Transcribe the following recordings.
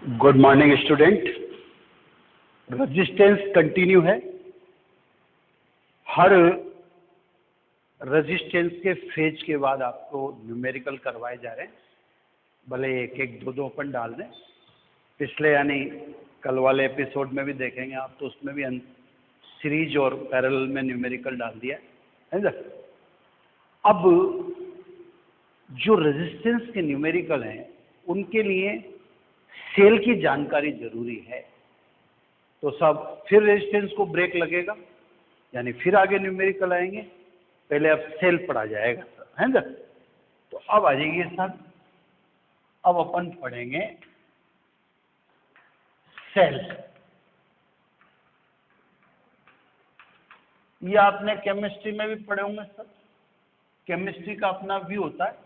Good morning student. Resistance continue है। हर resistance के phase के बाद आपको न्यूमेरिकल करवाए जा रहे हैं, भले एक एक दो दो अपन डाल दें। पिछले यानी कल वाले एपिसोड में भी देखेंगे आप, तो उसमें भी सीरीज और पैरेलल में न्यूमेरिकल डाल दिया है ना। अब जो रेजिस्टेंस के न्यूमेरिकल हैं उनके लिए सेल की जानकारी जरूरी है। तो सब फिर रेजिस्टेंस को ब्रेक लगेगा, यानी फिर आगे न्यूमेरिकल आएंगे। पहले अब सेल पढ़ा जाएगा सर, है ना। तो अब आ जाइए सर, अब अपन पढ़ेंगे सेल। ये आपने केमिस्ट्री में भी पढ़े होंगे सर। केमिस्ट्री का अपना व्यू होता है,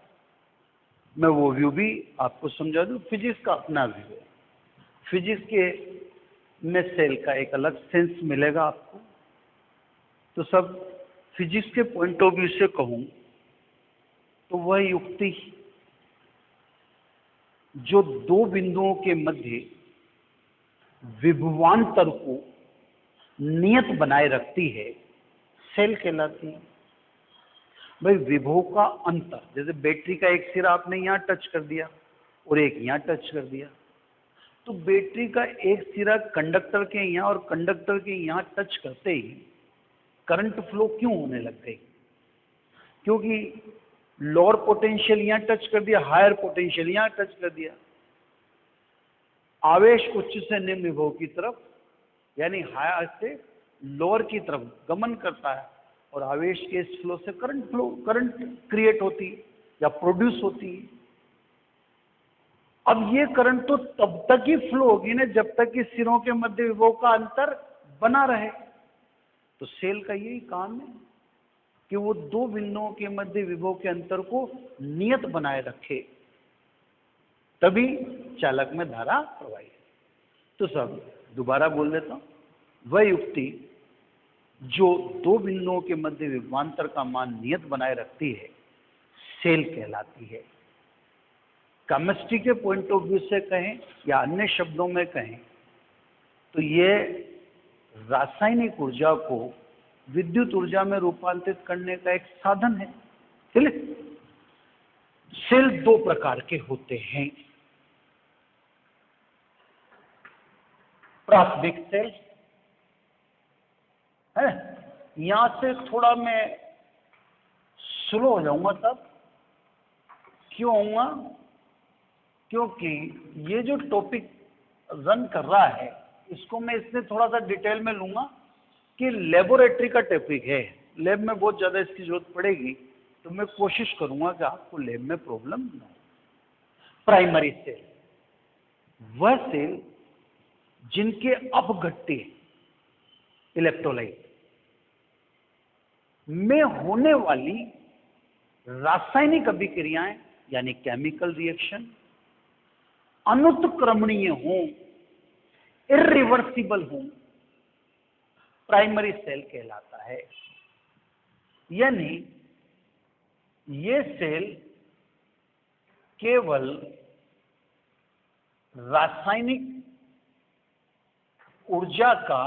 मैं वो व्यू भी आपको समझा दूं। फिजिक्स का अपना व्यू है। फिजिक्स के में सेल का एक अलग सेंस मिलेगा आपको। तो सब फिजिक्स के पॉइंट ऑफ व्यू से कहूं तो वह युक्ति जो दो बिंदुओं के मध्य विभवांतर को नियत बनाए रखती है, सेल कहलाती है। भाई विभव का अंतर, जैसे बैटरी का एक सिरा आपने यहां टच कर दिया और एक यहां टच कर दिया, तो बैटरी का एक सिरा कंडक्टर के यहां और कंडक्टर के यहां टच करते ही करंट फ्लो क्यों होने लग गई? क्योंकि लोअर पोटेंशियल यहां टच कर दिया, हायर पोटेंशियल यहां टच कर दिया। आवेश उच्च से निम्न विभव की तरफ, यानी हायर से लोअर की तरफ गमन करता है, और आवेश के इस फ्लो से करंट क्रिएट होती या प्रोड्यूस होती है। अब ये करंट तो तब तक ही फ्लो होगी ना जब तक कि सिरों के मध्य विभव का अंतर बना रहे। तो सेल का यही काम है कि वो दो बिंदुओं के मध्य विभव के अंतर को नियत बनाए रखे, तभी चालक में धारा प्रवाहित। तो सब दोबारा बोल देता हूं, वह युक्ति जो दो बिंदुओं के मध्य विभवांतर का मान नियत बनाए रखती है, सेल कहलाती है। केमिस्ट्री के पॉइंट ऑफ व्यू से कहें या अन्य शब्दों में कहें तो ये रासायनिक ऊर्जा को विद्युत ऊर्जा में रूपांतरित करने का एक साधन है। चलिए, सेल दो प्रकार के होते हैं। प्राथमिक सेल है, यहां से थोड़ा मैं स्लो हो जाऊंगा तब। क्यों होऊंगा? क्योंकि ये जो टॉपिक रन कर रहा है इसको मैं इससे थोड़ा सा डिटेल में लूंगा कि लेबोरेटरी का टॉपिक है। लैब में बहुत ज्यादा इसकी जरूरत पड़ेगी, तो मैं कोशिश करूंगा कि आपको लैब में प्रॉब्लम ना हो। प्राइमरी सेल वह सेल जिनके अपघट्य इलेक्ट्रोलाइट में होने वाली रासायनिक अभिक्रियाएं यानी केमिकल रिएक्शन अनुत्क्रमणीय हों, इरिवर्सिबल हों, प्राइमरी सेल कहलाता है। यानी ये सेल केवल रासायनिक ऊर्जा का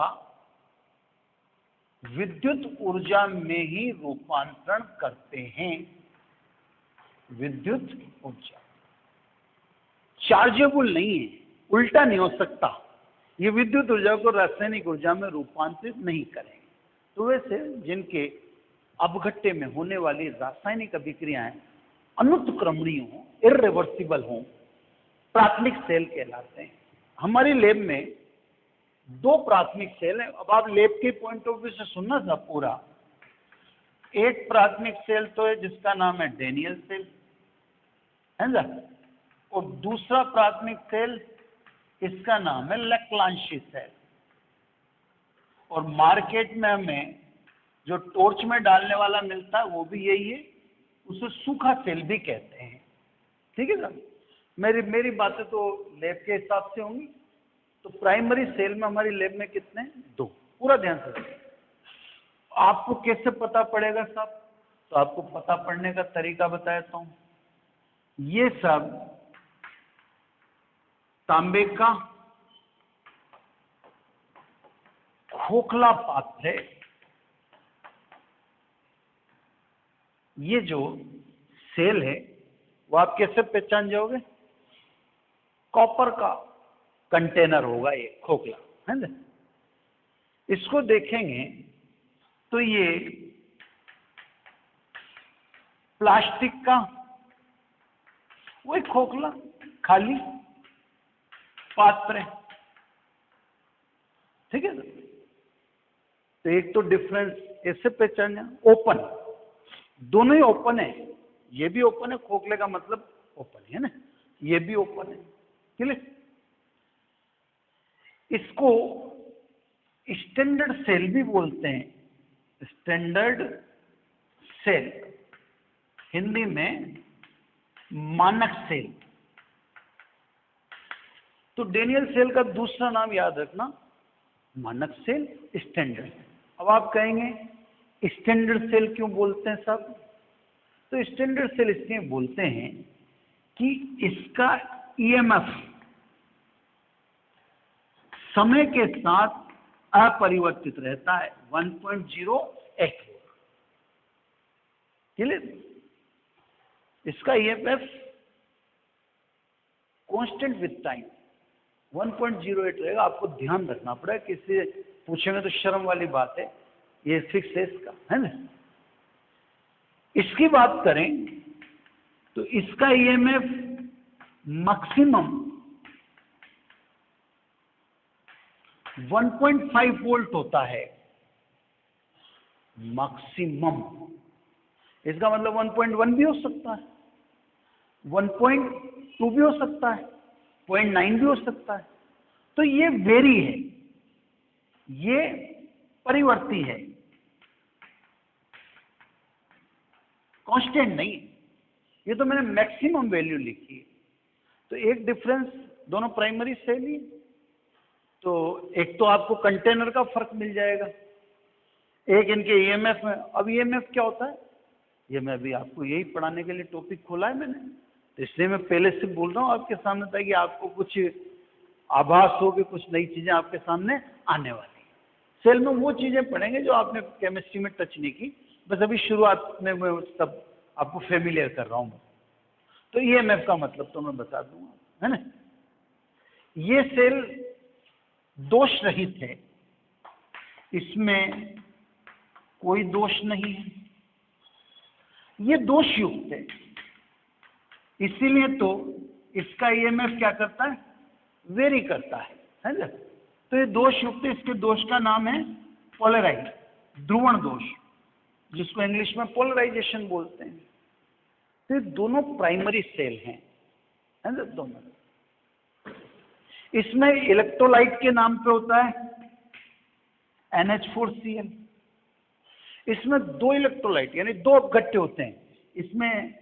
विद्युत ऊर्जा में ही रूपांतरण करते हैं। विद्युत ऊर्जा चार्जेबल नहीं है, उल्टा नहीं हो सकता। ये विद्युत ऊर्जा को रासायनिक ऊर्जा में रूपांतरित नहीं करेंगे। तो वैसे जिनके अपघट्य में होने वाली रासायनिक अभिक्रियाएं अनुत्क्रमणीय हों, इरिवर्सिबल हों, प्राथमिक सेल कहलाते हैं। हमारी लैब में दो प्राथमिक सेल हैं। अब आप लैब के पॉइंट ऑफ व्यू से सुनना था पूरा। एक प्राथमिक सेल तो है जिसका नाम है डेनियल सेल, है ना, और दूसरा प्राथमिक सेल इसका नाम है लेक्लांशी सेल। और मार्केट में हमें जो टॉर्च में डालने वाला मिलता है वो भी यही है, उसे सूखा सेल भी कहते हैं। ठीक है ना। मेरी बातें तो लैब के हिसाब से होंगी। तो प्राइमरी सेल में हमारी लैब में कितने? दो। पूरा ध्यान से। आपको कैसे पता पड़ेगा साहब? तो आपको पता पड़ने का तरीका बताता हूं। ये सब तांबे का खोखला पात्र है। ये जो सेल है वो आप कैसे पहचान जाओगे? कॉपर का कंटेनर होगा ये खोखला, है ना। इसको देखेंगे तो ये प्लास्टिक का वही खोखला खाली पात्र है, ठीक है ना। तो एक तो डिफरेंस ऐसे पहचाना, ओपन, दोनों ही ओपन है, ये भी ओपन है, खोखले का मतलब ओपन है ना, ये भी ओपन है, क्लियर। इसको स्टैंडर्ड सेल भी बोलते हैं, स्टैंडर्ड सेल, हिंदी में मानक सेल। तो डेनियल सेल का दूसरा नाम याद रखना, मानक सेल, स्टैंडर्ड। अब आप कहेंगे स्टैंडर्ड सेल क्यों बोलते हैं साहब? तो स्टैंडर्ड सेल इसलिए बोलते हैं कि इसका ईएमएफ समय के साथ अपरिवर्तित रहता है, 1.08 क्लियर। इसका ईएमएफ कांस्टेंट विद टाइम 1.08 रहेगा। आपको ध्यान रखना पड़ेगा, किसी पूछेंगे तो शर्म वाली बात है, ये फिक्स है इसका, है ना। इसकी बात करें तो इसका ईएमएफ मैक्सिमम 1.5 वोल्ट होता है, मैक्सिमम। इसका मतलब 1.1 भी हो सकता है, 1.2 भी हो सकता है, 0.9 भी हो सकता है। तो ये वेरी है, ये परिवर्ती है, कांस्टेंट नहीं है। ये तो मैंने मैक्सिमम वैल्यू लिखी है। तो एक डिफरेंस, दोनों प्राइमरी सेल ही, तो एक तो आपको कंटेनर का फर्क मिल जाएगा, एक इनके ईएमएफ में। अब ईएमएफ क्या होता है, ये मैं अभी आपको यही पढ़ाने के लिए टॉपिक खोला है मैंने, तो इसलिए मैं पहले से बोल रहा हूँ आपके सामने, ताकि आपको कुछ आभास हो कि कुछ नई चीजें आपके सामने आने वाली है। सेल में वो चीजें पढ़ेंगे जो आपने केमिस्ट्री में टच नहीं की, बस अभी शुरुआत में मैं सब आपको फेमिलियर कर रहा हूँ। तो ईएमएफ का मतलब तो मैं बता दूंगा, है ना। ये सेल दोष रहित है, इसमें कोई दोष नहीं है, ये दोष युक्त है, इसीलिए तो इसका ईएमएफ क्या करता है, वेरी करता है ना। तो ये दोष युक्त है, इसके दोष का नाम है पोलराइज, ध्रुवण दोष, जिसको इंग्लिश में पोलराइजेशन बोलते हैं। तो ये दोनों प्राइमरी सेल हैं, है ना, दोनों। इसमें इलेक्ट्रोलाइट के नाम पे होता है NH4Cl। इसमें दो इलेक्ट्रोलाइट यानी दो अपघट्य होते हैं, इसमें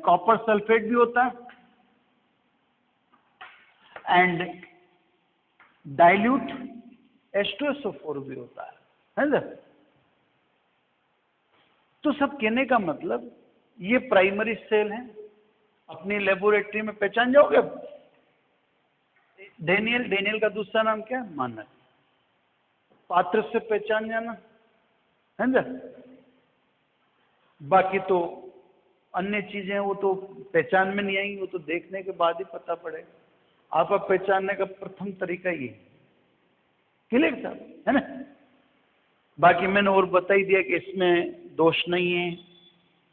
कॉपर सल्फेट भी होता है एंड डाइल्यूट H2SO4 भी होता है ना। तो सब कहने का मतलब ये प्राइमरी सेल है, अपनी लेबोरेटरी में पहचान जाओगे। डेनियल का दूसरा नाम क्या है, मानक। पात्र से पहचान जाना, है ना। बाकी तो अन्य चीजें वो तो पहचान में नहीं आएंगी, वो तो देखने के बाद ही पता पड़ेगा। आप पहचानने का प्रथम तरीका ये क्लियर साहब, है ना। बाकी मैंने और बता ही दिया कि इसमें दोष नहीं है,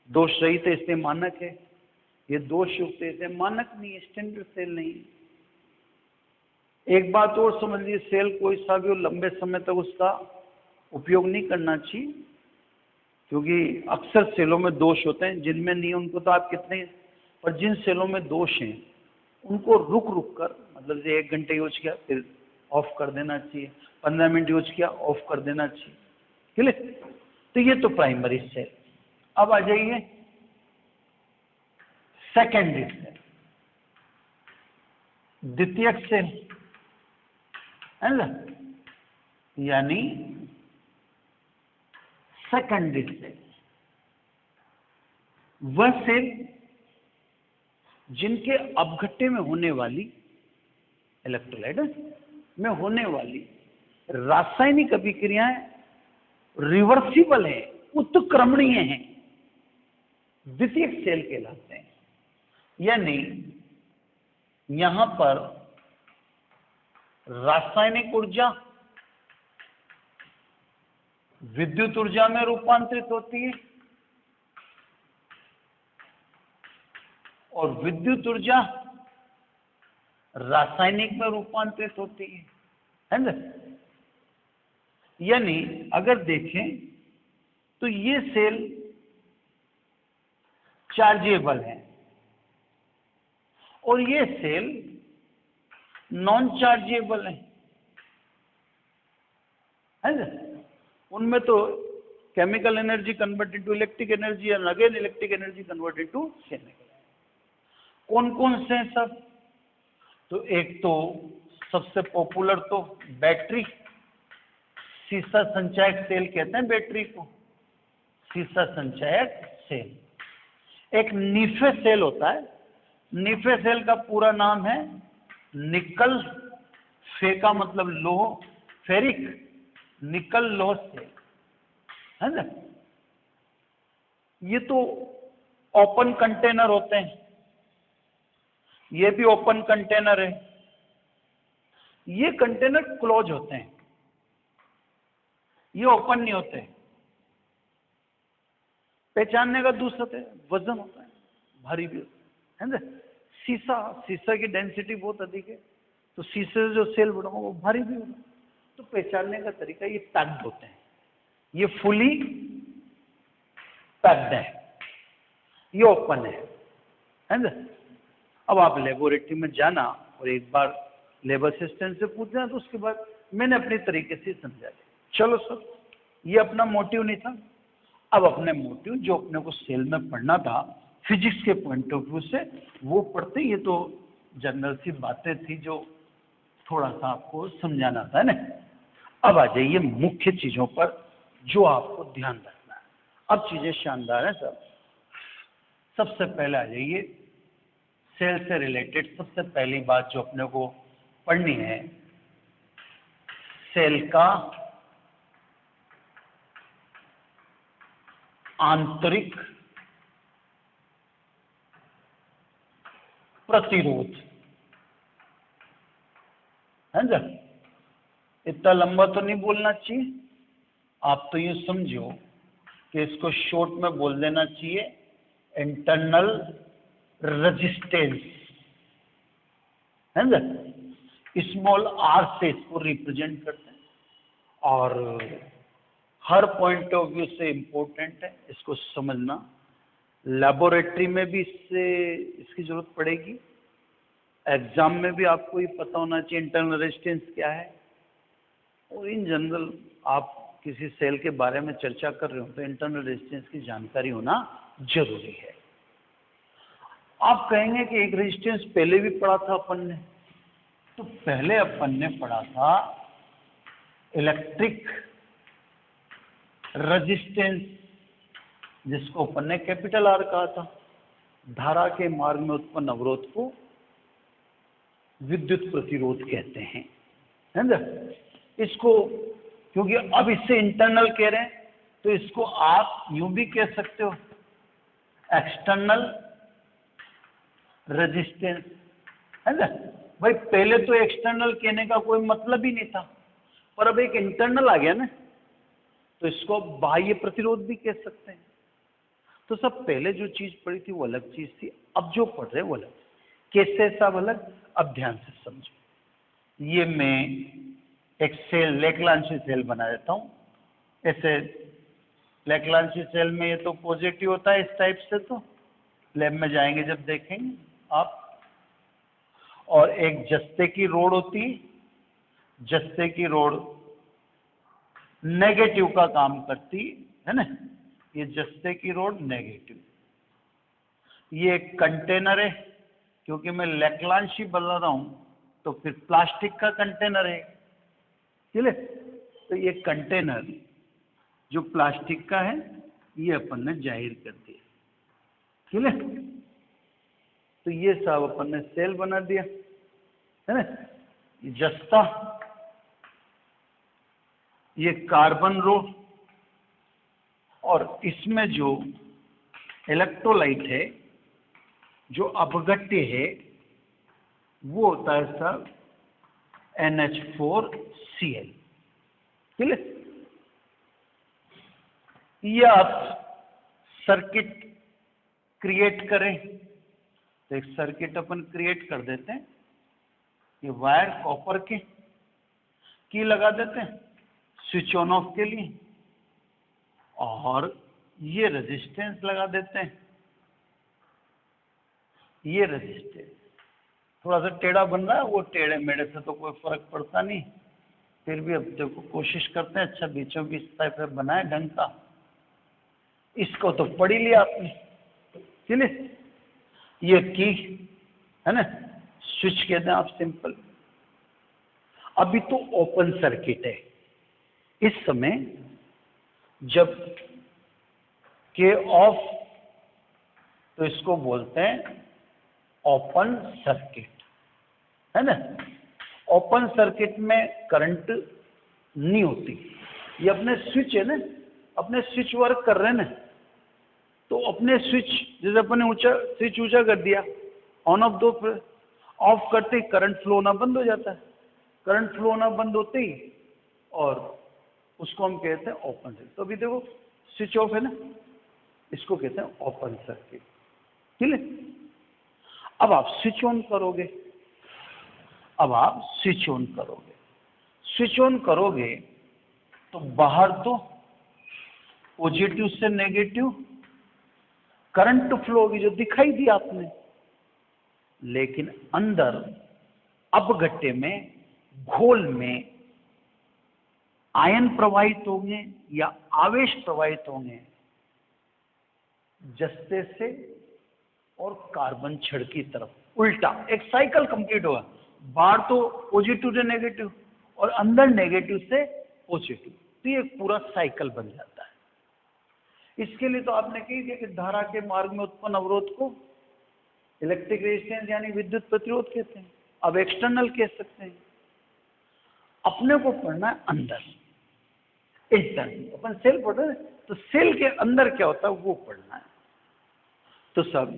दोष रहित है इसलिए मानक है, ये दोष युक्त है इसलिए मानक नहीं है, स्टैंडर्ड सेल नहीं है। एक बात और समझ लीजिए, सेल कोई सा भी हो, लंबे समय तक उसका उपयोग नहीं करना चाहिए, क्योंकि अक्सर सेलों में दोष होते हैं, जिनमें नहीं उनको तो आप कितने, पर जिन सेलों में दोष हैं उनको रुक रुक कर, मतलब जैसे 1 घंटे यूज किया फिर ऑफ कर देना चाहिए, 15 मिनट यूज किया ऑफ कर देना चाहिए, क्लियर। तो ये तो प्राइमरी सेल। अब आ जाइए सेकेंडरी सेल, द्वितीयक सेल, है ना, यानी सेकेंडरी सेल। वह सेल जिनके अपघट्य में होने वाली इलेक्ट्रोलाइट में होने वाली रासायनिक अभिक्रियाएं रिवर्सिबल है, उत्क्रमणीय हैं, द्वितीयक सेल कहलाते हैं। यानी यहां पर रासायनिक ऊर्जा विद्युत ऊर्जा में रूपांतरित होती है और विद्युत ऊर्जा रासायनिक में रूपांतरित होती है ना। यानी अगर देखें तो ये सेल चार्जेबल है और ये सेल नॉन चार्जेबल है ना। उनमें तो chemical energy converted to electric energy और again electric energy converted to chemical. कौन कौन से सब? तो एक तो सबसे पॉपुलर तो बैटरी, सीसा संचायक सेल कहते हैं बैटरी को, सीसा संचायक सेल। एक नीफे सेल होता है, नीफे सेल का पूरा नाम है निकल, फे का मतलब लोह, फेरिक, निकल लोह सेल है ना। ये तो ओपन कंटेनर होते हैं, ये भी ओपन कंटेनर है। ये कंटेनर क्लोज होते हैं, ये ओपन नहीं होते। पहचानने का दूसरा है वजन होता है, भारी भी होता है ना। शीशा, शीशा की डेंसिटी बहुत अधिक है तो शीशे से जो सेल बना वो भारी भी होगा। तो पहचानने का तरीका, ये पैक्ड होते हैं, ये फुली पैक्ड है, ये ओपन है ना। अब आप लेबोरेटरी में जाना और एक बार लेबर असिस्टेंट से पूछना, तो उसके बाद मैंने अपने तरीके से समझा दिया। चलो सर, ये अपना मोटिव नहीं था। अब अपने मोटिव जो अपने को सेल में पढ़ना था फिजिक्स के पॉइंट ऑफ व्यू से, वो पढ़ते। ये तो जनरल सी बातें थी जो थोड़ा सा आपको समझाना था ना। अब आ जाइए मुख्य चीजों पर जो आपको ध्यान रखना है। अब चीजें शानदार हैं सब। सबसे पहले आ जाइए सेल से रिलेटेड सबसे पहली बात जो अपने को पढ़नी है, सेल का आंतरिक प्रतिरोध है ना। इतना लंबा तो नहीं बोलना चाहिए, आप तो यूं समझो कि इसको शॉर्ट में बोल देना चाहिए, इंटरनल रेजिस्टेंस है ना। स्मॉल आर से इसको रिप्रेजेंट करते हैं और हर पॉइंट ऑफ व्यू से इंपॉर्टेंट है, इसको समझना। लेबोरेटरी में भी इसकी जरूरत पड़ेगी, एग्जाम में भी आपको ये पता होना चाहिए इंटरनल रेजिस्टेंस क्या है। और इन जनरल आप किसी सेल के बारे में चर्चा कर रहे हो तो इंटरनल रेजिस्टेंस की जानकारी होना जरूरी है। आप कहेंगे कि एक रेजिस्टेंस पहले भी पढ़ा था अपन ने, तो पहले अपन ने पढ़ा था इलेक्ट्रिक रेजिस्टेंस, जिसको अपन ने कैपिटल आर कहा था। धारा के मार्ग में उत्पन्न अवरोध को विद्युत प्रतिरोध कहते हैं, है ना। इसको क्योंकि अब इससे इंटरनल कह रहे हैं तो इसको आप यूं भी कह सकते हो, एक्सटर्नल रेजिस्टेंस है ना। भाई पहले तो एक्सटर्नल कहने का कोई मतलब ही नहीं था, पर अब एक इंटरनल आ गया ना, तो इसको बाह्य प्रतिरोध भी कह सकते हैं। तो सब पहले जो चीज पढ़ी थी वो अलग चीज थी, अब जो पढ़ रहे वो अलग। कैसे सब अलग? अब ध्यान से समझो। ये मैं एक सेल, लेक्लांशी सेल बना देता हूं। ऐसे लेक्लांशी सेल में ये तो पॉजिटिव होता है इस टाइप से, तो लैब में जाएंगे जब देखेंगे आप। और एक जस्ते की रोड होती है, जस्ते की रोड नेगेटिव का काम करती है ना। ये जस्ते की रोड नेगेटिव। ये एक कंटेनर है, क्योंकि मैं लेक्लांशी बना रहा हूं तो फिर प्लास्टिक का कंटेनर है, चलिए। तो ये कंटेनर जो प्लास्टिक का है ये अपन ने जाहिर कर दिया, चलिए। तो ये सब अपन ने सेल बना दिया है ना। जस्ता, ये कार्बन रो, और इसमें जो इलेक्ट्रोलाइट है, जो अपघट्य है, वो होता है सर NH4Cl। ठीक है, ये आप सर्किट क्रिएट करें तो एक सर्किट अपन क्रिएट कर देते हैं। ये वायर कॉपर के की लगा देते हैं स्विच ऑन ऑफ के लिए, और ये रेजिस्टेंस लगा देते हैं। ये रेजिस्टेंस थोड़ा सा टेढ़ा बन रहा है, वो टेढ़े मेढ़े से तो कोई फर्क पड़ता नहीं, फिर भी अब देखो कोशिश करते हैं अच्छा बीचों बीच टाइप से बनाए ढंग का। इसको तो पढ़ ही लिया आपने, चलिए ये की है ना, स्विच कहते हैं आप सिंपल। अभी तो ओपन सर्किट है इस समय, जब के ऑफ तो इसको बोलते हैं ओपन सर्किट, है ना। ओपन सर्किट में करंट नहीं होती, ये अपने स्विच है ना, अपने स्विच वर्क कर रहे हैं ना, तो अपने स्विच जैसे अपने ऊंचा स्विच ऊंचा कर दिया, ऑन ऑफ दो, ऑफ करते ही करंट फ्लो होना बंद हो जाता है। करंट फ्लो होना बंद होते ही, और उसको हम कहते हैं ओपन सर्किट। तो अभी देखो स्विच ऑफ है ना, इसको कहते हैं ओपन सर्किट। ठीक है, अब आप स्विच ऑन करोगे, अब आप स्विच ऑन करोगे, स्विच ऑन करोगे तो बाहर तो पॉजिटिव से नेगेटिव करंट फ्लो होगी जो दिखाई दी आपने, लेकिन अंदर अपघट्य में, घोल में आयन प्रवाहित होंगे या आवेश प्रवाहित होंगे जस्ते से और कार्बन छड़ की तरफ, उल्टा एक साइकिल कंप्लीट होगा। बाहर तो पॉजिटिव से नेगेटिव और अंदर नेगेटिव से पॉजिटिव, तो ये पूरा साइकिल बन जाता है। इसके लिए तो आपने कही थी कि धारा के मार्ग में उत्पन्न अवरोध को इलेक्ट्रिक रेजिस्टेंस यानी विद्युत प्रतिरोध कहते हैं। अब एक्सटर्नल कह सकते हैं। अपने को पढ़ना है अंदर, इंटरनल। अपन सेल पढ़ रहे हैं तो सेल के अंदर क्या होता है वो पढ़ना है। तो सब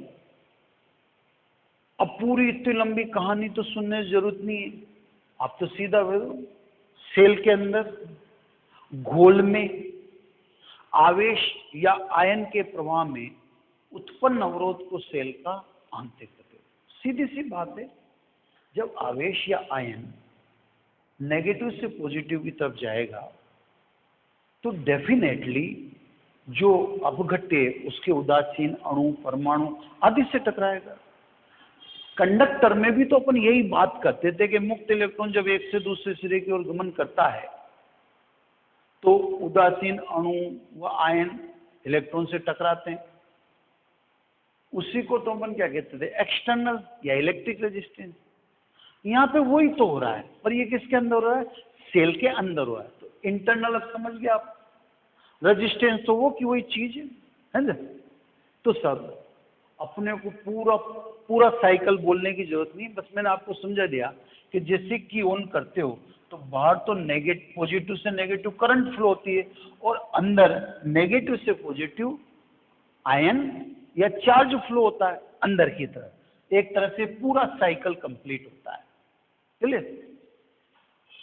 अब पूरी इतनी लंबी कहानी तो सुनने की जरूरत नहीं है, आप तो सीधा सेल के अंदर घोल में आवेश या आयन के प्रवाह में उत्पन्न अवरोध को सेल का आंतरिक प्रतिरोध। सीधी सी बात है, जब आवेश या आयन नेगेटिव से पॉजिटिव की तरफ जाएगा तो डेफिनेटली जो अपघट्य उसके उदासीन अणु, परमाणु आदि से टकराएगा। कंडक्टर में भी तो अपन यही बात करते थे कि मुक्त इलेक्ट्रॉन जब एक से दूसरे सिरे की ओर गमन करता है तो उदासीन अणु व आयन इलेक्ट्रॉन से टकराते हैं। उसी को तो अपन क्या कहते थे, एक्सटर्नल या इलेक्ट्रिक रेजिस्टेंस। यहाँ पे वही तो हो रहा है, पर ये किसके अंदर हो रहा है, सेल के अंदर हो रहा है। तो इंटरनल अब समझ गया आप, रेजिस्टेंस तो वो की वही चीज है ना। तो सब अपने को पूरा साइकिल बोलने की जरूरत नहीं, बस मैंने आपको समझा दिया कि जैसे की ऑन करते हो तो बाहर तो नेगेटिव, पॉजिटिव से नेगेटिव करंट फ्लो होती है, और अंदर नेगेटिव से पॉजिटिव आयन या चार्ज फ्लो होता है अंदर की तरफ। एक तरह से पूरा साइकिल कंप्लीट होता है। चलिए,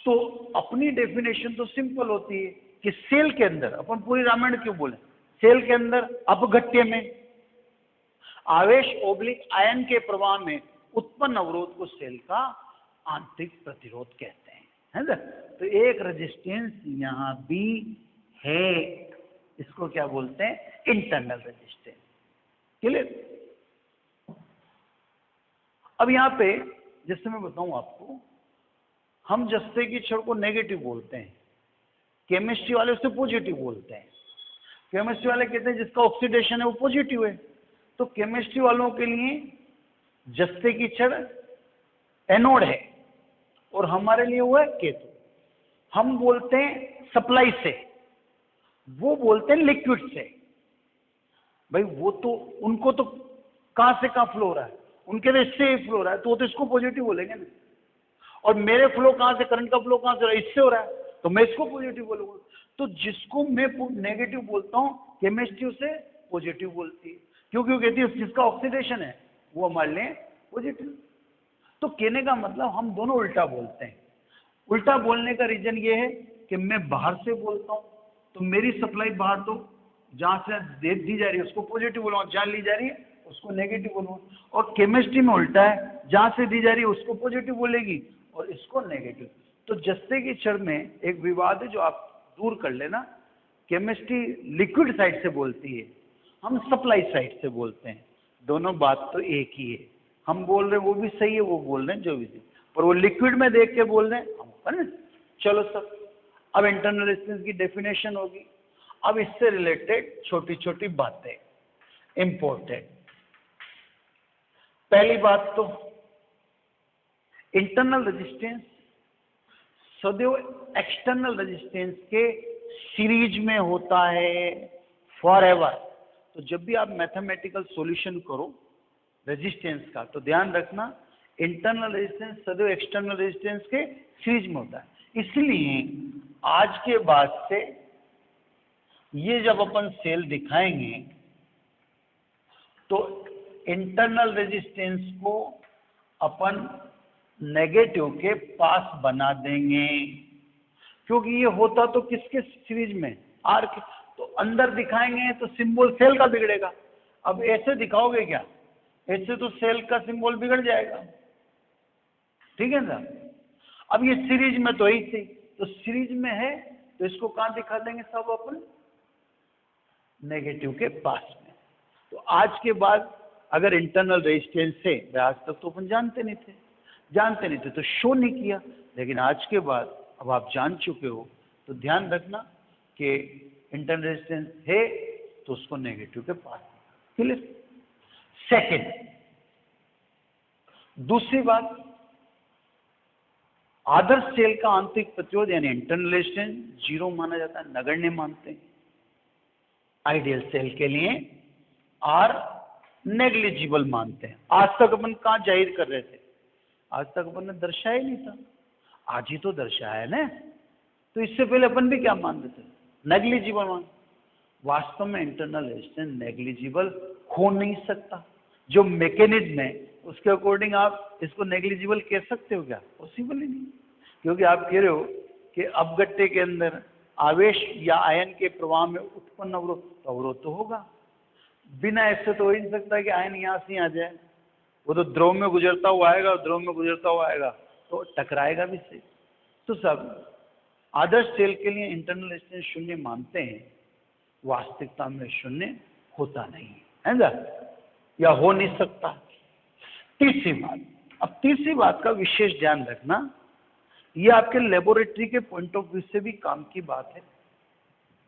तो अपनी डेफिनेशन तो सिंपल होती है कि सेल के अंदर, अपन पूरी रामायण क्यों बोले, सेल के अंदर अपघट्य में आवेश ओब्लिक आयन के प्रवाह में उत्पन्न अवरोध को सेल का आंतरिक प्रतिरोध कहते हैं, है ना। तो एक रेजिस्टेंस यहां भी है, इसको क्या बोलते हैं, इंटरनल रेजिस्टेंस। क्लियर। अब यहां पे जैसे मैं बताऊं आपको, हम जस्ते की छड़ को नेगेटिव बोलते हैं, केमिस्ट्री वाले उसे पॉजिटिव बोलते हैं। केमिस्ट्री वाले कहते हैं जिसका ऑक्सीडेशन है वो पॉजिटिव है, तो केमिस्ट्री वालों के लिए जस्ते की छड़ एनोड है और हमारे लिए वो है केतु। हम बोलते हैं सप्लाई से, वो बोलते हैं लिक्विड से। भाई वो तो उनको तो कहां से कहां फ्लो हो रहा है, उनके तो इससे ही फ्लो हो रहा है, तो वो तो इसको पॉजिटिव बोलेंगे ना। और मेरे फ्लो कहां से, करंट का फ्लो कहां से हो रहा है, इससे हो रहा है, तो मैं इसको पॉजिटिव बोलूंगा। तो जिसको मैं नेगेटिव बोलता हूं, केमिस्ट्री उसे पॉजिटिव बोलती है, क्योंकि वो कहती है जिसका ऑक्सीडेशन है वो हमारे लिए पॉजिटिव। तो कहने का मतलब हम दोनों उल्टा बोलते हैं। उल्टा बोलने का रीजन ये है कि मैं बाहर से बोलता हूं तो मेरी सप्लाई बाहर, तो जहां से दी जा रही है उसको पॉजिटिव बोलूंगा, जहां ली जा रही है उसको नेगेटिव बोलूंगा। और केमिस्ट्री में उल्टा है, जहां से दी जा रही है उसको पॉजिटिव बोलेगी और इसको नेगेटिव। तो जस्ते की क्षण में एक विवाद है जो आप दूर कर लेना। केमिस्ट्री लिक्विड साइड से बोलती है, हम सप्लाई साइड से बोलते हैं, दोनों बात तो एक ही है। हम बोल रहे हैं वो भी सही है, वो बोल रहे हैं जो भी सही, पर वो लिक्विड में देख के बोल रहे हैं हम। चलो सर, अब इंटरनल रेजिस्टेंस की डेफिनेशन होगी। अब इससे रिलेटेड छोटी छोटी बातें इंपॉर्टेंट। पहली बात तो इंटरनल रेजिस्टेंस सदैव एक्सटर्नल रेजिस्टेंस के सीरीज में होता है फॉर एवर। तो जब भी आप मैथमेटिकल सॉल्यूशन करो रेजिस्टेंस का, तो ध्यान रखना इंटरनल रेजिस्टेंस सदैव एक्सटर्नल रेजिस्टेंस के सीरीज में होता है। इसलिए आज के बाद से ये जब अपन सेल दिखाएंगे तो इंटरनल रेजिस्टेंस को अपन नेगेटिव के पास बना देंगे, क्योंकि ये होता तो किसके सीरीज में, आर के। तो अंदर दिखाएंगे तो सिंबल सेल का बिगड़ेगा। अब ऐसे दिखाओगे क्या, ऐसे तो सेल का सिंबल बिगड़ जाएगा, ठीक है ना। अब ये सीरीज में तो ही थी, तो सीरीज में है तो इसको कहां दिखा देंगे सब अपन, नेगेटिव के पास में। तो आज के बाद अगर इंटरनल रेजिस्टेंस से, आज तक तो अपन जानते नहीं थे तो शो नहीं किया, लेकिन आज के बाद अब आप जान चुके हो, तो ध्यान रखना कि इंटरनल रेजिस्टेंस है तो उसको नेगेटिव के पास। क्लियर। सेकेंड, दूसरी बात, आदर्श सेल का आंतरिक प्रतिरोध यानी इंटरनल रेजिस्टेंस 0 माना जाता है, नगण्य मानते हैं। आइडियल सेल के लिए आर नेग्लिजिबल मानते हैं। आज तक अपन कहां जाहिर कर रहे थे, आज तक अपन ने दर्शाया ही नहीं था, आज ही तो दर्शाया ना। तो इससे पहले अपन भी क्या मान रहे थे, नेग्लिजिबल मान। वास्तव में इंटरनल रेजिस्टेंस नेग्लिजिबल हो नहीं सकता। जो मैकेनिज्म है उसके अकॉर्डिंग आप इसको नेग्लिजिबल कह सकते हो क्या, पॉसिबल ही नहीं। क्योंकि आप कह रहे हो कि अपघट्य के अंदर आवेश या आयन के प्रवाह में उत्पन्न अवरोध, तो अवरोध तो होगा। बिना ऐसे तो हो ही नहीं सकता कि आयन यहां से आ जाए, वो तो द्रव में गुजरता हुआ आएगा, द्रव में गुजरता हुआ आएगा तो टकराएगा भी से। तो सब आदर्श सेल के लिए इंटरनल रेजिस्टेंस 0 मानते हैं, वास्तविकता में 0 होता नहीं है ना, या हो नहीं सकता। तीसरी बात, अब तीसरी बात का विशेष ध्यान रखना, ये आपके लेबोरेटरी के पॉइंट ऑफ व्यू से भी काम की बात है।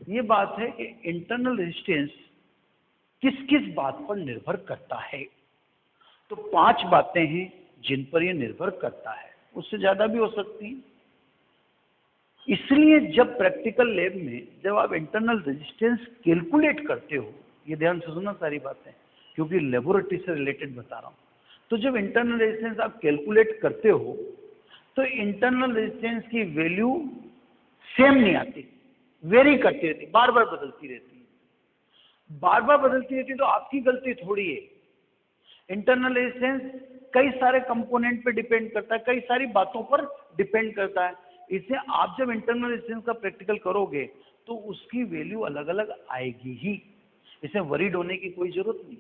ये बात है कि इंटरनल रेजिस्टेंस किस किस बात पर निर्भर करता है। तो 5 बातें हैं जिन पर यह निर्भर करता है, उससे ज्यादा भी हो सकती है। इसलिए जब प्रैक्टिकल लैब में जब आप इंटरनल रेजिस्टेंस कैलकुलेट करते हो, ये ध्यान से सुनना सारी बातें, क्योंकि लेबोरेटरी से रिलेटेड बता रहा हूं। तो जब इंटरनल रेजिस्टेंस आप कैलकुलेट करते हो तो इंटरनल रेजिस्टेंस की वैल्यू सेम नहीं आती, वेरी करती रहती, बार बार बदलती रहती है। बार बार बदलती रहती है तो आपकी गलती थोड़ी है। इंटरनल रेजिस्टेंस कई सारे कंपोनेंट पे डिपेंड करता है, कई सारी बातों पर डिपेंड करता है। इसलिए आप जब इंटरनल रेजिस्टेंस का प्रैक्टिकल करोगे तो उसकी वैल्यू अलग अलग आएगी ही, इसमें वरीड होने की कोई जरूरत नहीं।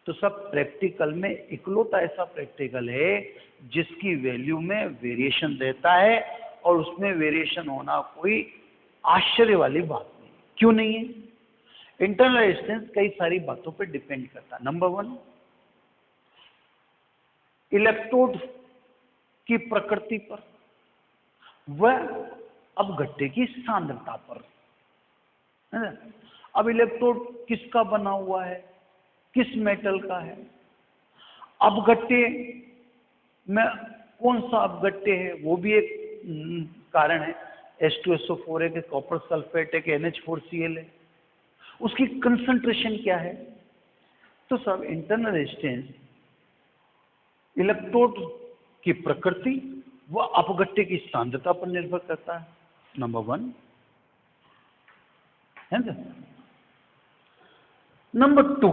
तो सब प्रैक्टिकल में इकलौता ऐसा प्रैक्टिकल है जिसकी वैल्यू में वेरिएशन रहता है, और उसमें वेरिएशन होना कोई आश्चर्य वाली बात नहीं। क्यों नहीं है? इंटरनल रेजिस्टेंस कई सारी बातों पर डिपेंड करता है। नंबर 1, इलेक्ट्रोड की प्रकृति पर, वह अपघट्य की सांद्रता पर, है ना। अब इलेक्ट्रोड किसका बना हुआ है, किस मेटल का है, अपघट्य में कौन सा अपघट्य है, वो भी एक कारण है। H2SO4 है कि कॉपर सल्फेट है कि NH4Cl है, उसकी कंसंट्रेशन क्या है। तो सब इंटरनल रेजिस्टेंस इलेक्ट्रोड की प्रकृति वो अपघट्य की सांद्रता पर निर्भर करता है, नंबर 1 है ना। नंबर 2,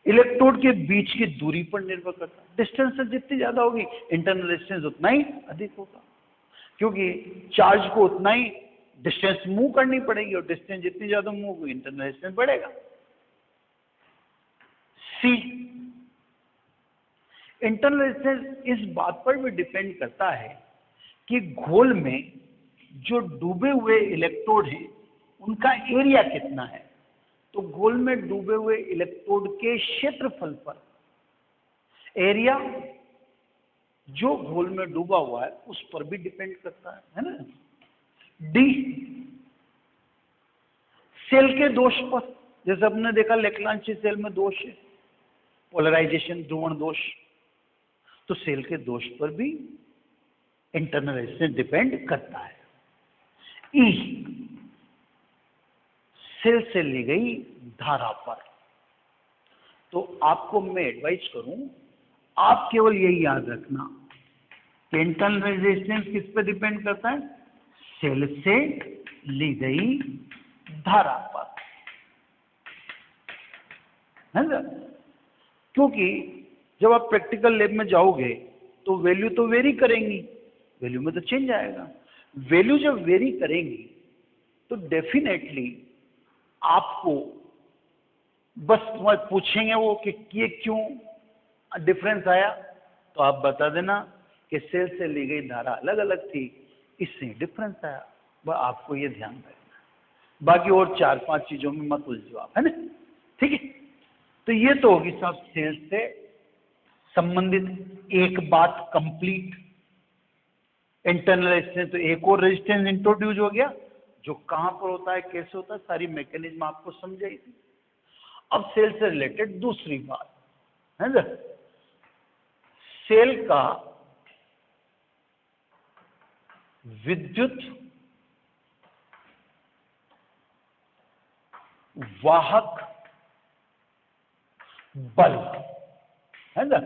इलेक्ट्रोड के बीच की दूरी पर निर्भर करता है। डिस्टेंस जितनी ज्यादा होगी इंटरनल रेजिस्टेंस उतना ही अधिक होगा, क्योंकि चार्ज को उतना ही डिस्टेंस मूव करनी पड़ेगी, और डिस्टेंस जितनी ज्यादा मूव होगी इंटरनल रेजिस्टेंस बढ़ेगा। सी, इंटरनल रेजिस्टेंस इस बात पर भी डिपेंड करता है कि घोल में जो डूबे हुए इलेक्ट्रोड हैं उनका एरिया कितना है। तो घोल में डूबे हुए इलेक्ट्रोड के क्षेत्रफल पर एरिया जो घोल में डूबा हुआ है उस पर भी डिपेंड करता है ना। डी, सेल के दोष पर, जैसे आपने देखा लेक्लांची सेल में दोष है, पोलराइजेशन, ध्रुवण दोष, तो सेल के दोष पर भी इंटरनल रेजिस्टेंस डिपेंड करता है। ई, सेल से ली गई धारा पर। तो आपको मैं एडवाइस करूं, आप केवल यही याद रखना कि इंटरनल रेजिस्टेंस किस पे डिपेंड करता है, सेल से ली गई धारा पर, है ना। क्योंकि जब आप प्रैक्टिकल लैब में जाओगे तो वैल्यू तो वेरी करेंगी, वैल्यू में तो चेंज आएगा। वैल्यू जब वेरी करेंगी तो डेफिनेटली आपको बस पूछेंगे वो कि ये क्यों डिफरेंस आया, तो आप बता देना कि सेल से ली गई धारा अलग अलग थी, इससे डिफरेंस आया। वह आपको ये ध्यान रखना, बाकी और 4-5 चीजों में मत उलझो आप, है ना, ठीक है। तो ये तो होगी सब सेल से संबंधित एक बात कंप्लीट। इंटरनल रेजिस्टेंस, तो एक और रेजिस्टेंस इंट्रोड्यूस हो गया जो कहां पर होता है, कैसे होता है, सारी मैकेनिज्म आपको समझाई थी। अब सेल से रिलेटेड दूसरी बात है ना, सेल का विद्युत वाहक बल, है ना,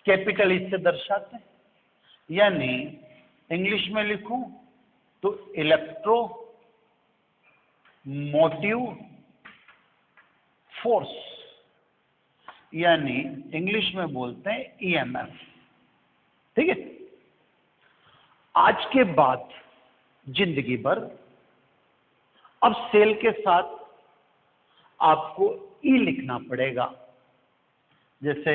कैपिटल इससे दर्शाते हैं, यानी इंग्लिश में लिखूं तो इलेक्ट्रो मोटिव फोर्स, यानी इंग्लिश में बोलते हैं ईएमएफ, ठीक है। आज के बाद जिंदगी भर अब सेल के साथ आपको ई लिखना पड़ेगा। जैसे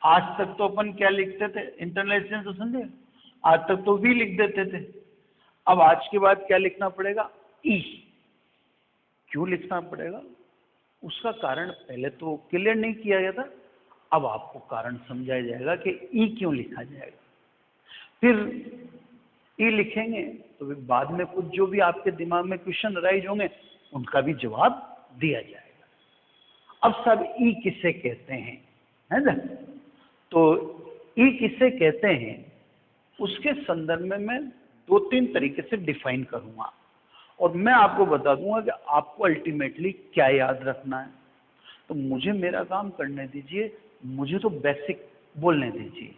आज तक तो अपन क्या लिखते थे, इंटरनल रेजिस्टेंस तो समझे, आज तक तो वी लिख देते थे। अब आज के बाद क्या लिखना पड़ेगा, ई। क्यों लिखना पड़ेगा, उसका कारण पहले तो क्लियर नहीं किया गया था, अब आपको कारण समझाया जाएगा कि ई क्यों लिखा जाएगा। फिर ई लिखेंगे तो फिर बाद में कुछ जो भी आपके दिमाग में क्वेश्चन राइज होंगे उनका भी जवाब दिया जाएगा। अब सब ई किसे कहते हैं, है ना, तो ई किसे कहते हैं उसके संदर्भ में मैं 2-3 तरीके से डिफाइन करूंगा, और मैं आपको बता दूंगा कि आपको अल्टीमेटली क्या याद रखना है। तो मुझे मेरा काम करने दीजिए, मुझे तो बेसिक बोलने दीजिए,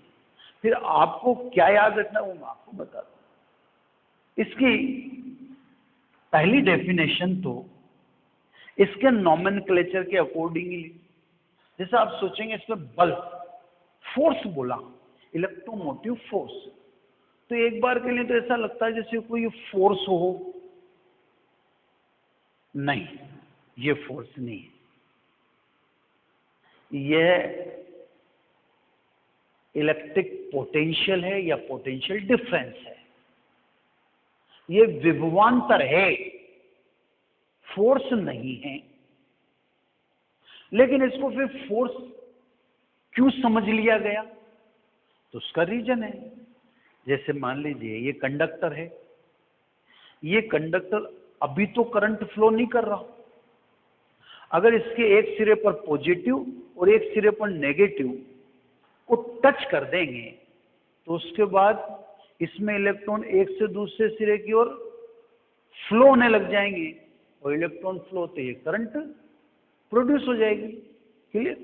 फिर आपको क्या याद रखना है वो मैं आपको बता दूंगा। इसकी पहली डेफिनेशन तो इसके नॉमेनक्लेचर के अकॉर्डिंगली, जैसे आप सोचेंगे इसमें बल, फोर्स बोला, इलेक्ट्रोमोटिव फोर्स, तो एक बार के लिए तो ऐसा लगता है जैसे कोई फोर्स हो, नहीं, ये फोर्स नहीं है, यह इलेक्ट्रिक पोटेंशियल है या पोटेंशियल डिफरेंस है, ये विभवांतर है, फोर्स नहीं है। लेकिन इसको फिर फोर्स क्यों समझ लिया गया, तो उसका रीजन है। जैसे मान लीजिए ये कंडक्टर है, ये कंडक्टर अभी तो करंट फ्लो नहीं कर रहा, अगर इसके एक सिरे पर पॉजिटिव और एक सिरे पर नेगेटिव को टच कर देंगे तो उसके बाद इसमें इलेक्ट्रॉन एक से दूसरे सिरे की ओर फ्लो होने लग जाएंगे, और इलेक्ट्रॉन फ्लो होते ही करंट प्रोड्यूस हो जाएगी। क्लियर।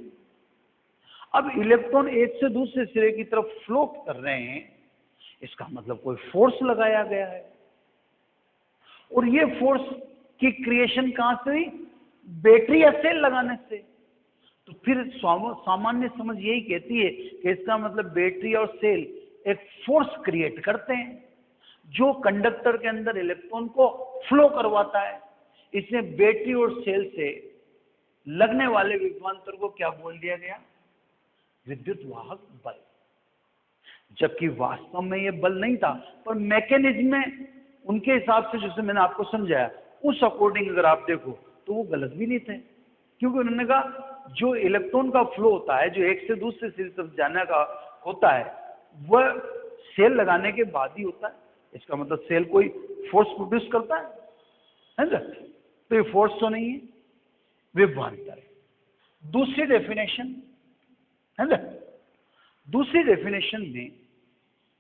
अब इलेक्ट्रॉन एक से दूसरे सिरे की तरफ फ्लो कर रहे हैं, इसका मतलब कोई फोर्स लगाया गया है, और ये फोर्स की क्रिएशन कहां से हुई? बैटरी या सेल लगाने से। तो फिर सामान्य समझ यही कहती है कि इसका मतलब बैटरी और सेल एक फोर्स क्रिएट करते हैं जो कंडक्टर के अंदर इलेक्ट्रॉन को फ्लो करवाता है। इसने बैटरी और सेल से लगने वाले विभवांतर को क्या बोल दिया गया? विद्युत वाहक बल। जबकि वास्तव में यह बल नहीं था, पर मैकेनिज्म में उनके हिसाब से, जैसे मैंने आपको समझाया, उस अकॉर्डिंग अगर आप देखो तो वो गलत भी नहीं थे, क्योंकि उन्होंने कहा जो इलेक्ट्रॉन का फ्लो होता है, जो एक से दूसरे सिरे तरफ जाने का होता है, वह सेल लगाने के बाद ही होता है। इसका मतलब सेल कोई फोर्स प्रोड्यूस करता है ना? तो ये फोर्स तो नहीं है, विभवांतर है। दूसरी डेफिनेशन है ना, दूसरी डेफिनेशन में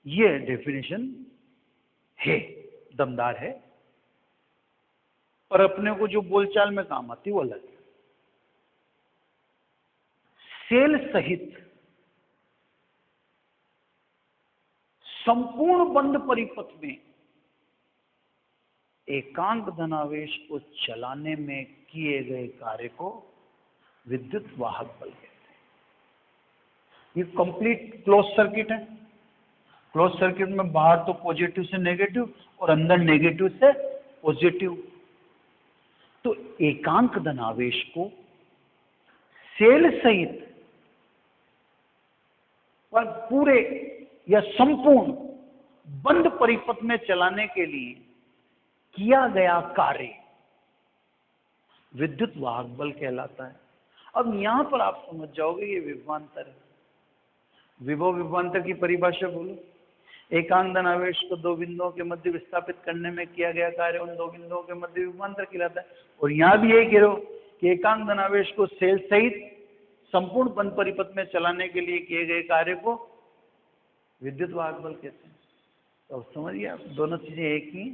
ये डेफिनेशन है, दमदार है, और अपने को जो बोलचाल में काम आती है वो अलग है। सेल सहित संपूर्ण बंद परिपथ में एकांक धनावेश को चलाने में किए गए कार्य को विद्युत वाहक बल कहते हैं। ये कंप्लीट क्लोज सर्किट है। क्लोज सर्किट में बाहर तो पॉजिटिव से नेगेटिव और अंदर नेगेटिव से पॉजिटिव। तो एकांक धनावेश को सेल सहित पर पूरे या संपूर्ण बंद परिपथ में चलाने के लिए किया गया कार्य विद्युत वाहक बल कहलाता है। अब यहां पर आप समझ जाओगे ये विभवांतर है। विभव विभवांतर की परिभाषा बोलो। एकांक धनावेश को दो बिंदुओं के मध्य विस्थापित करने में किया गया कार्य उन दो बिंदुओं के मध्य विभवांतर कहलाता है। और यहां भी यही कह रहे हो कि एकांक धनावेश को सेल सहित संपूर्ण बंद परिपथ में चलाने के लिए किए गए कार्य को विद्युत वाहक बल कहते हैं। तो समझिए आप, दोनों चीजें एक ही।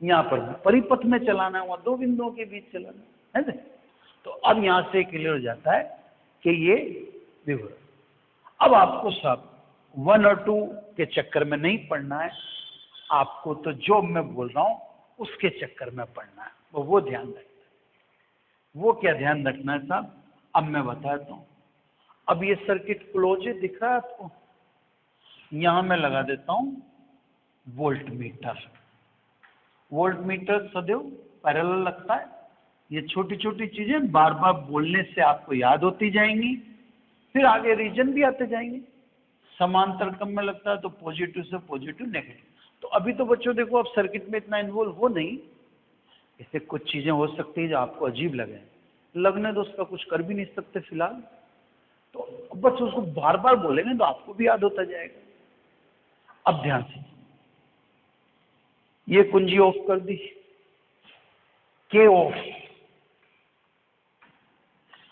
यहां पर परिपथ में चलाना हुआ, दो बिंदुओं के बीच चलाना है ना। तो अब यहां से क्लियर हो जाता है कि ये विभव। अब आपको सब 1 और 2 के चक्कर में नहीं पढ़ना है, आपको तो जो मैं बोल रहा हूं उसके चक्कर में पढ़ना है। वो ध्यान रखना है। वो क्या ध्यान रखना है साहब, अब मैं बताता हूं। अब ये सर्किट क्लोज है, दिख रहा है आपको? यहां मैं लगा देता हूं वोल्ट मीटर। वोल्ट मीटर सदैव पैरेलल लगता है। ये छोटी छोटी चीजें बार बार बोलने से आपको याद होती जाएंगी, फिर आगे रीजन भी आते जाएंगे। समांतर क्रम में लगता है तो पॉजिटिव से पॉजिटिव नेगेटिव। तो अभी तो बच्चों देखो, अब सर्किट में इतना इन्वॉल्व हो नहीं, इससे कुछ चीजें हो सकती है जो आपको अजीब लगे, लगने तो उसका कुछ कर भी नहीं सकते फिलहाल। तो बस उसको बार बार बोलेंगे तो आपको भी याद होता जाएगा। अब ध्यान से, ये कुंजी ऑफ कर दी, के ऑफ।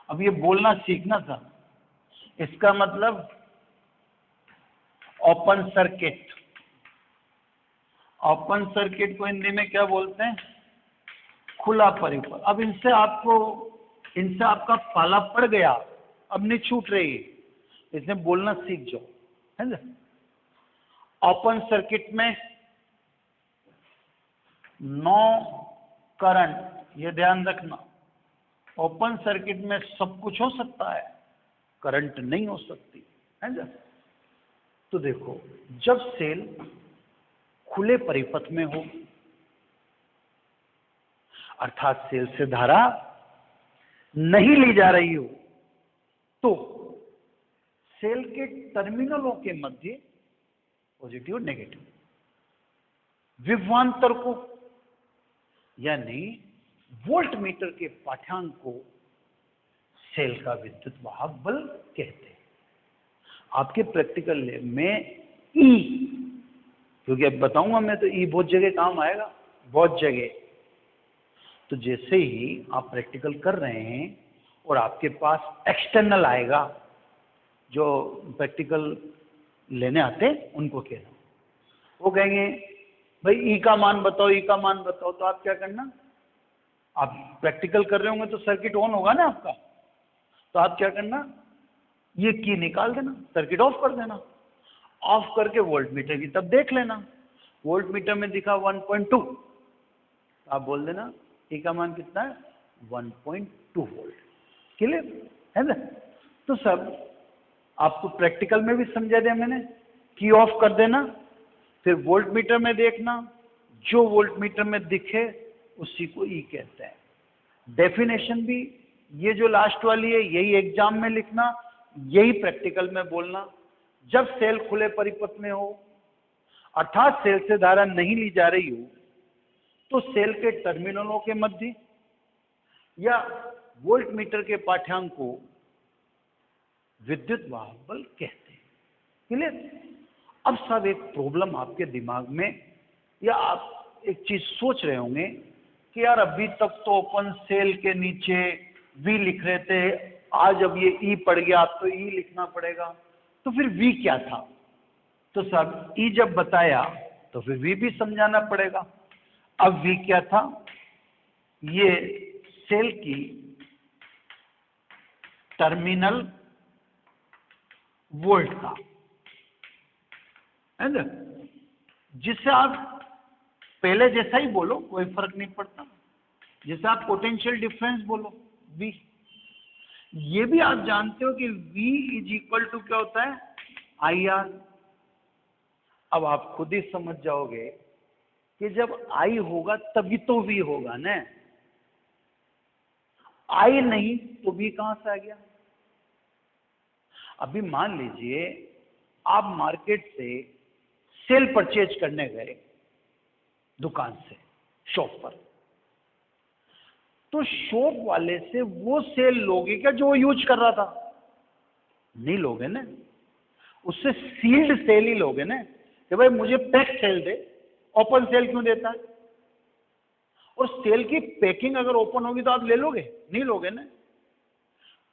अब ये बोलना सीखना था, इसका मतलब ओपन सर्किट। ओपन सर्किट को हिंदी में क्या बोलते हैं? खुला परिपथ। अब इनसे आपका पाला पड़ गया, अब नहीं छूट रही, इसने बोलना सीख जाओ, है ना। ओपन सर्किट में नो करंट, ये ध्यान रखना। ओपन सर्किट में सब कुछ हो सकता है, करंट नहीं हो सकती, है ना। तो देखो, जब सेल खुले परिपथ में हो, अर्थात सेल से धारा नहीं ली जा रही हो, तो सेल के टर्मिनलों के मध्य पॉजिटिव और नेगेटिव विभवांतर को, यानी वोल्ट मीटर के पाठ्यांक को सेल का विद्युत वाहक बल कहते हैं। आपके प्रैक्टिकल में ई, क्योंकि अब बताऊंगा मैं, तो ई बहुत जगह काम आएगा, बहुत जगह। तो जैसे ही आप प्रैक्टिकल कर रहे हैं और आपके पास एक्सटर्नल आएगा, जो प्रैक्टिकल लेने आते हैं उनको कहना, वो कहेंगे भाई ई का मान बताओ, ई का मान बताओ। तो आप क्या करना, आप प्रैक्टिकल कर रहे होंगे तो सर्किट ऑन होगा ना आपका, तो आप क्या करना, ये की निकाल देना, सर्किट ऑफ कर देना। ऑफ करके वोल्ट मीटर की तब देख लेना, वोल्ट मीटर में दिखा 1.2, आप बोल देना ए का मान कितना है 1.2 वोल्ट। क्लियर है ना? तो सब आपको प्रैक्टिकल में भी समझा दिया मैंने, की ऑफ कर देना, फिर वोल्ट मीटर में देखना, जो वोल्ट मीटर में दिखे उसी को ई कहते हैं। डेफिनेशन भी ये जो लास्ट वाली है यही एग्जाम में लिखना, यही प्रैक्टिकल में बोलना। जब सेल खुले परिपथ में हो अर्थात सेल से धारा नहीं ली जा रही हो तो सेल के टर्मिनलों के मध्य या वोल्ट मीटर के पाठ्यांक को विद्युत वाहक बल कहते हैं। क्लियर? अब सब एक प्रॉब्लम आपके दिमाग में, या आप एक चीज सोच रहे होंगे कि यार अभी तक तो अपन सेल के नीचे वी लिख रहे थे, आज अब ये ई पड़ गया तो ई लिखना पड़ेगा, तो फिर वी क्या था? तो सब ई जब बताया तो फिर वी भी समझाना पड़ेगा। अब वी क्या था? ये सेल की टर्मिनल वोल्ट था, है ना? जिससे आप पहले जैसा ही बोलो कोई फर्क नहीं पड़ता, जैसे आप पोटेंशियल डिफरेंस बोलो V। ये भी आप जानते हो कि V इज इक्वल टू क्या होता है IR। अब आप खुद ही समझ जाओगे कि जब I होगा तभी तो V होगा ना, I नहीं तो V कहां से आ गया? अभी मान लीजिए आप मार्केट से सेल परचेज करने गए दुकान से शॉप पर, तो शॉप वाले से वो सेल लोगे क्या जो वो यूज कर रहा था? नहीं लोगे ना, उससे सील्ड सेल ही लोगे ना कि भाई मुझे पैक सेल दे, ओपन सेल क्यों देता है? और सेल की पैकिंग अगर ओपन होगी तो आप ले लोगे? नहीं लोगे ना।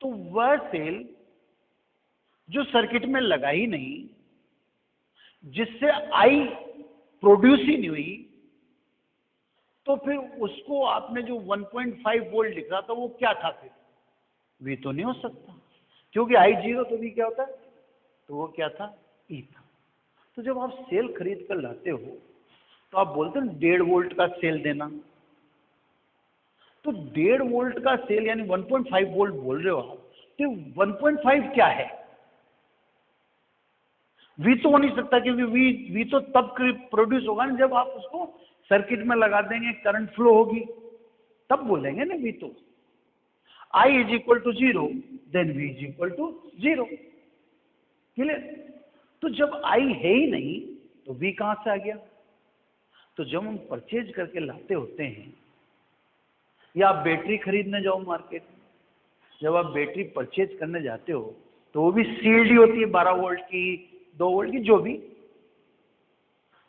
तो वह सेल जो सर्किट में लगा ही नहीं, जिससे आई प्रोड्यूस ही नहीं हुई, तो फिर उसको आपने जो 1.5 वोल्ट लिख रहा था वो क्या था? फिर वी तो नहीं हो सकता, क्योंकि आई जीरो तो वी क्या होता है? तो वो क्या था? ई था। तो जब आप सेल खरीद कर लाते हो तो आप बोलते हैं 1.5 वोल्ट का सेल देना, तो 1.5 वोल्ट का सेल यानी 1.5 वोल्ट बोल रहे हो आप, तो 1.5 क्या है? वी तो हो नहीं सकता, क्योंकि वी तो तब प्रोड्यूस होगा ना जब आप उसको सर्किट में लगा देंगे, करंट फ्लो होगी, तब बोलेंगे ना वी तो। I is equal to 0 then V is equal to 0। Clear? तो जब I है ही नहीं तो V कहां से आ गया? तो जब हम परचेज करके लाते होते हैं, या आप बैटरी खरीदने जाओ मार्केट में, जब आप बैटरी परचेज करने जाते हो तो वो भी सील्ड ही होती है, 12 वोल्ट की, 2 वोल्ट की, जो भी।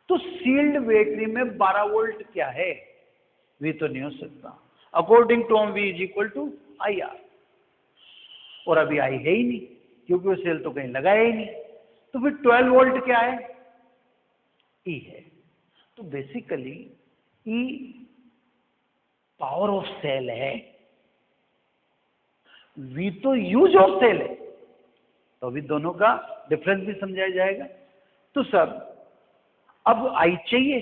तो सील्ड बैटरी में 12 वोल्ट क्या है? वी तो नहीं हो सकता। अकॉर्डिंग टू हम V is equal to IR, और अभी आई है ही नहीं क्योंकि वो सेल तो कहीं लगाया ही नहीं। तो फिर 12 वोल्ट क्या है? ई है। तो basically E power of cell है, वी तो यूज ऑफ सेल है, तो अभी दोनों का डिफरेंस भी समझाया जाएगा। तो सब अब आई चाहिए,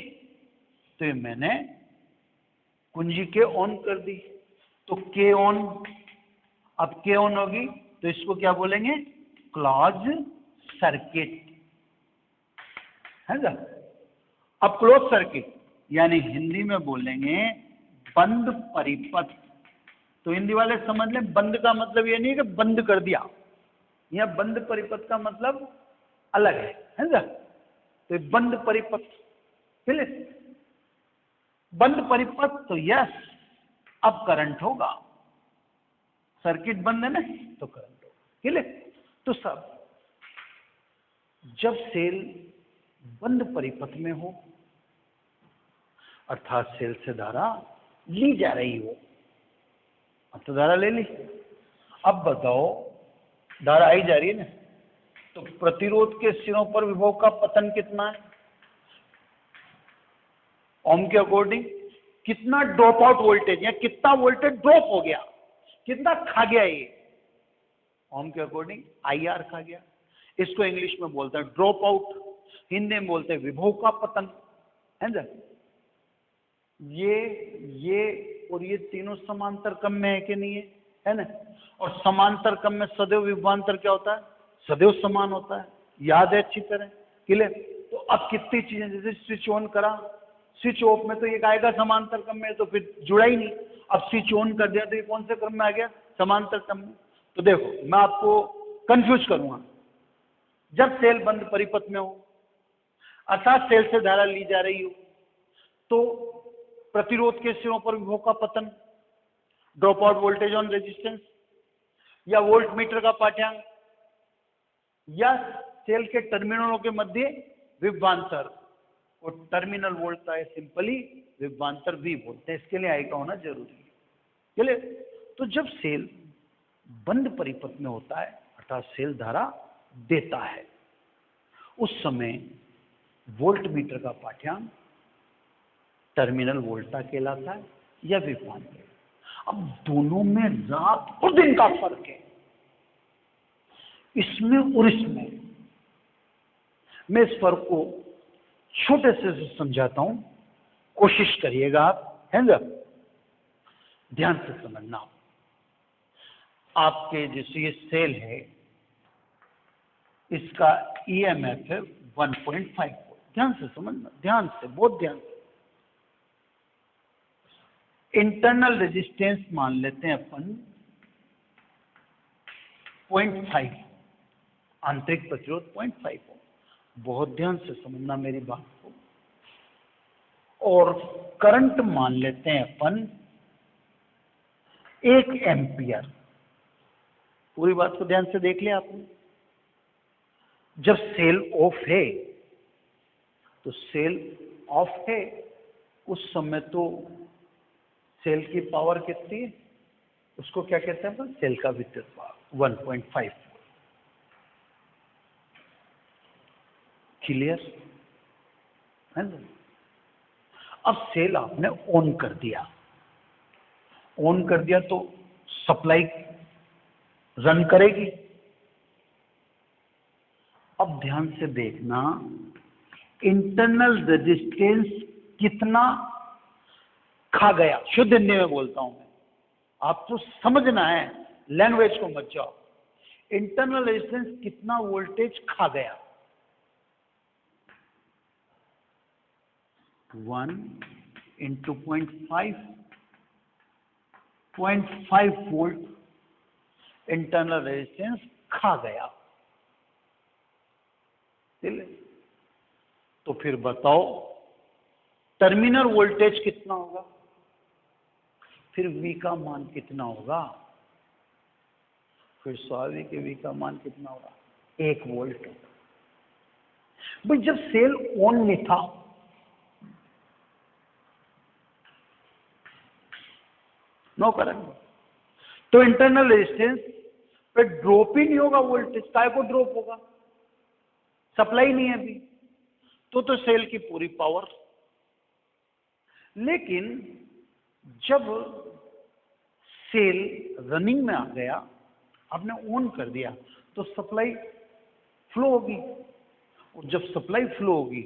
तो ये मैंने कुंजी के ऑन कर दी, तो के ऑन। अब के ऑन होगी तो इसको क्या बोलेंगे? क्लोज सर्किट, है ना? अब क्लोज सर्किट यानी हिंदी में बोलेंगे बंद परिपथ। तो हिंदी वाले समझ लें, बंद का मतलब ये नहीं कि बंद कर दिया, यह बंद परिपथ का मतलब अलग है ना? तो बंद परिपथ, क्लियर? बंद परिपथ तो यस, अब करंट होगा, सर्किट बंद है ना तो करंट होगा। क्लियर? तो सब जब सेल बंद परिपथ में हो अर्थात सेल से धारा ली जा रही हो, अब तो धारा ले ली, अब बताओ धारा आई जा रही है ना, तो प्रतिरोध के सिरों पर विभव का पतन कितना है? ओम के अकॉर्डिंग कितना ड्रॉप आउट वोल्टेज या कितना वोल्टेज ड्रॉप हो गया, कितना खा गया ये? ओम के अकॉर्डिंग IR खा गया। इसको इंग्लिश में बोलते हैं ड्रॉप आउट, हिंदी में बोलते हैं विभव का पतन, है ना। ये और ये तीनों समांतर क्रम में है कि नहीं है ना। और समांतर क्रम में सदैव विभवांतर क्या होता है, सदैव समान होता है, याद है अच्छी तरह, क्लियर। तो अब कितनी चीजें, जैसे स्विच ऑन करा, स्विच ऑफ में तो ये आएगा समांतर क्रम में, तो फिर जुड़ा ही नहीं। अब स्विच ऑन कर दिया तो ये कौन से क्रम में आ गया, समांतर क्रम में। तो देखो मैं आपको कंफ्यूज करूंगा। जब सेल बंद परिपथ में हो अर्थात सेल से धारा ली जा रही हो, तो प्रतिरोध के सिरों पर विभव का पतन, drop out voltage on resistance, या वोल्ट मीटर का पाठ्यांक, या सेल के टर्मिनलों के मध्य विभवांतर, और टर्मिनल बोलता है सिंपली विभवांतर V बोलते हैं। इसके लिए I का होना जरूरी है, चलिए। तो जब सेल बंद परिपथ में होता है अर्थात सेल धारा देता है, उस समय वोल्ट मीटर का पाठ्यांक टर्मिनल वोल्टा कहलाता है या विभवांतर। अब दोनों में रात और दिन का फर्क है, इसमें और इसमें। मैं इस फर्क को छोटे से समझाता हूं, कोशिश करिएगा आप, है ना, ध्यान से समझना। आपके जैसे ये सेल है, इसका EMF है 1.5 वोल्ट। ध्यान से समझना, ध्यान से, बहुत ध्यान से। इंटरनल रेजिस्टेंस मान लेते हैं अपन 0.5, आंतरिक प्रतिरोध 0.5 हो। बहुत ध्यान से समझना मेरी बात को। और करंट मान लेते हैं अपन 1 एम्पियर। पूरी बात को ध्यान से देख लिया आपने। जब सेल ऑफ है, तो सेल ऑफ है उस समय तो सेल की पावर कितनी है, उसको क्या कहते हैं, सेल का विद्युत पावर 1.5। क्लियर है ना। अब सेल आपने ऑन कर दिया, ऑन कर दिया तो सप्लाई रन करेगी। अब ध्यान से देखना, इंटरनल रेजिस्टेंस कितना खा गया, शुद्ध हिंदी में बोलता हूं मैं, आपको समझना है, लैंग्वेज को मत जाओ। इंटरनल रेजिस्टेंस कितना वोल्टेज खा गया, 1 into 0.5 वोल्ट इंटरनल रेजिस्टेंस खा गया। तो फिर बताओ टर्मिनल वोल्टेज कितना होगा, फिर V का मान कितना होगा, फिर स्वाभाविक V का मान कितना होगा, 1 वोल्ट। भाई जब सेल ऑन नहीं था, नो करंट, तो इंटरनल रेजिस्टेंस पे ड्रॉप ही नहीं होगा वोल्टेज। काय को ड्रॉप होगा, सप्लाई नहीं है अभी, तो सेल की पूरी पावर। लेकिन जब सेल रनिंग में आ गया, आपने ऑन कर दिया, तो सप्लाई फ्लो होगी, और जब सप्लाई फ्लो होगी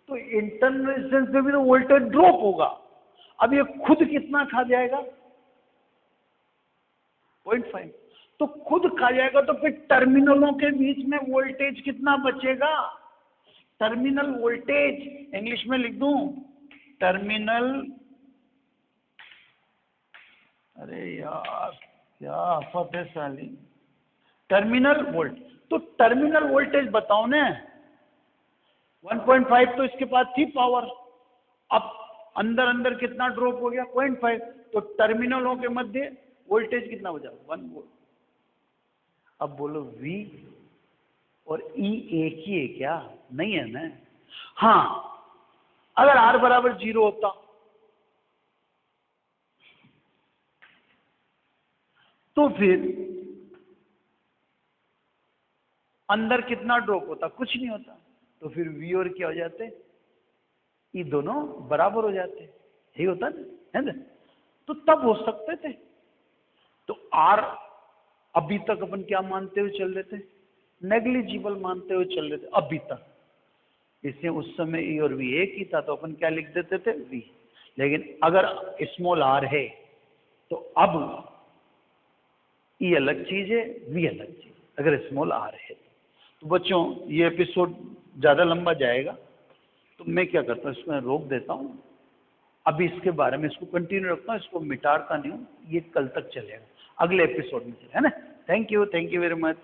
तो इंटरनल रेजिस्टेंस पे भी तो वोल्टेज ड्रॉप होगा। अब ये खुद कितना खा जाएगा, 0.5। तो खुद खा जाएगा, तो फिर टर्मिनलों के बीच में वोल्टेज कितना बचेगा, टर्मिनल वोल्टेज इंग्लिश में लिख दूं, टर्मिनल, अरे यार क्या आफत है साली, टर्मिनल वोल्ट। तो टर्मिनल वोल्टेज बताओ ना, 1.5 तो इसके पास थी पावर, अब अंदर अंदर कितना ड्रॉप हो गया, 0.5। तो टर्मिनलों के मध्य वोल्टेज कितना बचा, 1 वोल्ट। अब बोलो V और E एक ही है क्या, नहीं है ना। हाँ, अगर R बराबर 0 होता तो फिर अंदर कितना ड्रॉप होता, कुछ नहीं होता। तो फिर V और क्या हो जाते, ये दोनों बराबर हो जाते, यही होता है ना। तो तब हो सकते थे। तो R अभी तक अपन क्या मानते हुए चल रहे थे? नेग्लिजिबल मानते हुए चल रहे थे अभी तक। इसलिए उस समय ई और वी एक ही था, तो अपन क्या लिख देते थे? वी। लेकिन अगर स्मॉल आर है तो अब ई अलग चीज है, वी अलग चीज, अगर स्मॉल आर है। तो बच्चों ये एपिसोड ज़्यादा लंबा जाएगा, तो मैं क्या करता हूँ, इसमें रोक देता हूँ। अभी इसके बारे में इसको कंटिन्यू रखता हूँ, इसको मिटाता नहीं हूँ, ये कल तक चलेगा, अगले एपिसोड में चलेगा, है ना। Thank you very much.